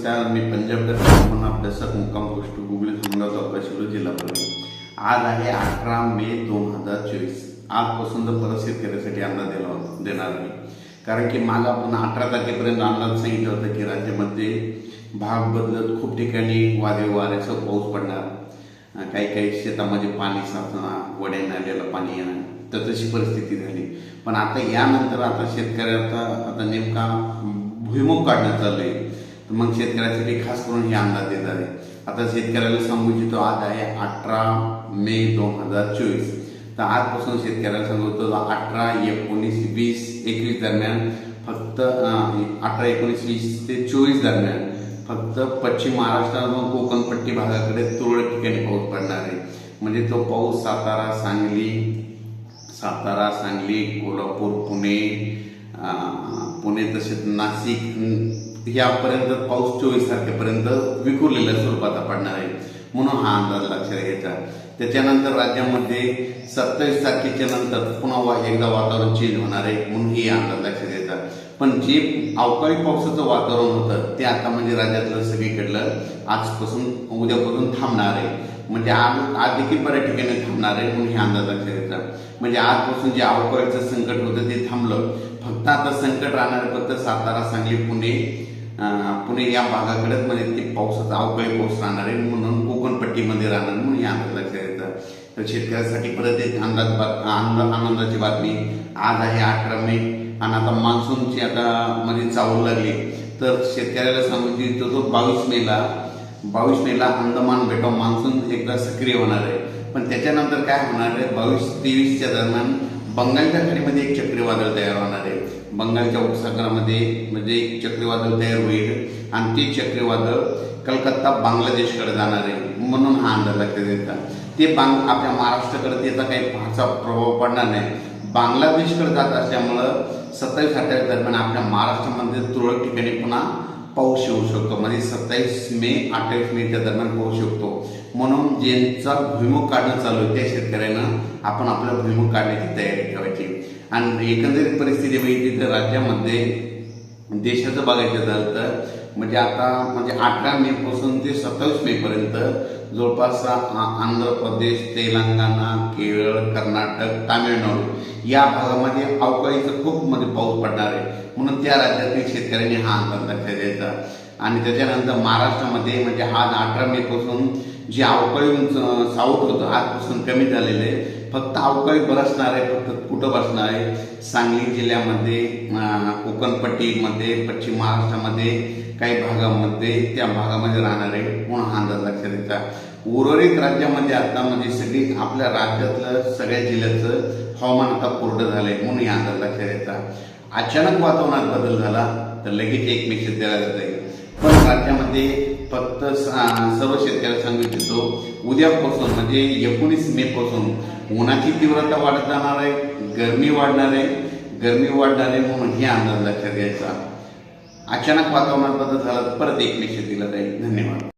नमस्कार, मी पंजाब दर्शन अभ्यासक मुक्काम पोस्ट गुगली सुंदर चौकाशी जिल्हा परभणी। आज आहे 18 मे 2024। आजपासून तर परत शेतकऱ्यासाठी अंदाज देणार मी, कारण की मला आपण 18 तारखेपर्यंत अंदाज सांगितलं होतं की राज्यामध्ये भाग बदलत खूप ठिकाणी वादळी वाऱ्याचा पाऊस पडणार, काही काही शेतामध्ये पाणी साचणार, वड्या नाल्याला पाणी येणार, तर तशी परिस्थिती झाली। पण आता यानंतर आता शेतकऱ्याचा आता नेमका भुईमुग काढण्यात चालू आहे, तर मग शेतकऱ्यासाठी खास करून हे अंदाज देत आहे। आता शेतकऱ्याला सांगू इच्छितो, आज आहे 18 मे 2024। तर आजपासून शेतकऱ्याला सांगतो 18, 19, 20, 21 दरम्यान फक्त 18, 19, 20 ते 24 दरम्यान फक्त पश्चिम महाराष्ट्र व कोकणपट्टी भागाकडे तुरळक ठिकाणी पाऊस पडणार आहे। म्हणजे तो पाऊस सातारा, सांगली, कोल्हापूर, पुणे तसेच नाशिक यापर्यंत पाऊस 24 तारखेपर्यंत विखुरलेल्या स्वरूपात पडणार आहे, म्हणून हा अंदाज लक्षात घ्यायचा। त्याच्यानंतर राज्यामध्ये 27 तारखेच्या नंतर पुन्हा एकदा वातावरण चेंज होणार आहे, म्हणून हे अंदाज लक्षात घ्यायचा। पण जे अवकाळी पावसाचं वातावरण होतं ते आता म्हणजे राज्यातलं सगळीकडलं आजपासून उद्यापासून थांबणार आहे। म्हणजे आज देखील बऱ्याच ठिकाणी थांबणार आहे, म्हणून हे अंदाज लक्षात घ्यायचा। म्हणजे आजपासून जे अवकाळीचं संकट होतं ते थांबलं, फक्त आता संकट राहणार फक्त सातारा, सांगली, पुणे या भागाकडेच म्हणजे ते पावसाचा अवकाळी पाऊस राहणार आहे, म्हणून कोकणपट्टीमध्ये राहणार, म्हणून हे अंदाज लक्षात घ्यायचा। तर शेतकऱ्यासाठी परत एक आनंदाची बातमी, आज आहे 18 मे आणि आता मान्सूनची आता म्हणजे चावल लागली। तर शेतकऱ्याला सांगू इच्छितो, तो 22 मेला अंदमान बेटाव मान्सून एकदा सक्रिय होणार आहे। पण त्याच्यानंतर काय होणार आहे, 22-23च्या दरम्यान बंगालच्या खाडीमध्ये एक चक्रीवादळ तयार होणार आहे। बंगालच्या उपसागरामध्ये म्हणजे एक चक्रीवादळ तयार होईल आणि ते चक्रीवादळ कलकत्ता बांगलादेशकडे जाणार आहे, म्हणून हा अंदाज लक्षात घ्यायचा। ते आपल्या महाराष्ट्राकडे त्याचा काही फारसा प्रभाव पडणार नाही, बांगलादेशकडे जात असल्यामुळं 27-28 दरम्यान आपल्या महाराष्ट्रामध्ये तुरळक ठिकाणी पुन्हा पाऊस येऊ शकतो। म्हणजे 27 मे 28 मेच्या दरम्यान पाऊस शकतो, म्हणून ज्यांचा भुईमुग काढणं चालू आहे त्या शेतकऱ्यांना आपण आपला भुईमुग काढण्याची तयारी ठेवायची। आणि एकंदरीत परिस्थिती बघितली तर राज्यामध्ये देशाचं बघायचं झालं तर म्हणजे आता म्हणजे 18 मे पासून ते 27 मे पर्यंत जवळपास आंध्र प्रदेश, तेलंगणा, केरळ, कर्नाटक, तामिळनाडू या भागामध्ये अवकाळीचं खूप म्हणजे पाऊस पडणार आहे, म्हणून त्या राज्यातील शेतकऱ्यांनी हा अंदाज लक्षात द्यायचा। आणि त्याच्यानंतर महाराष्ट्रामध्ये म्हणजे आज 18 मे पासून जे अवकाळी सावट होतं आजपासून कमी झालेलं आहे, फक्त अवकाळी बरसणार आहे, फक्त कुठं बसणार आहे, सांगली जिल्ह्यामध्ये, कोकणपट्टीमध्ये, पश्चिम महाराष्ट्रामध्ये काही भागामध्ये त्या भागामध्ये राहणार आहे, म्हणून हा अंदाज लक्षात द्यायचा। उर्वरित राज्यामध्ये आता म्हणजे सगळी आपल्या राज्यातलं सगळ्या जिल्ह्याचं हवामान आता कोरडं झालंय, म्हणून हा अंदाज लक्षात द्यायचा। अचानक वातावरणात बदल झाला तर लगेच एक मेसेज दिला जात आहे। पण राज्यामध्ये फक्त सर्व शेतकऱ्याला सांगू इच्छितो, उद्यापासून म्हणजे 19 मे पासून उन्हाची तीव्रता वाढत जाणार आहे, गरमी वाढणार आहे, म्हणून हे अंदाज लक्षात घ्यायचा। अचानक वातावरणात बदल झाला तर परत एक मेसेज दिला जाईल। धन्यवाद।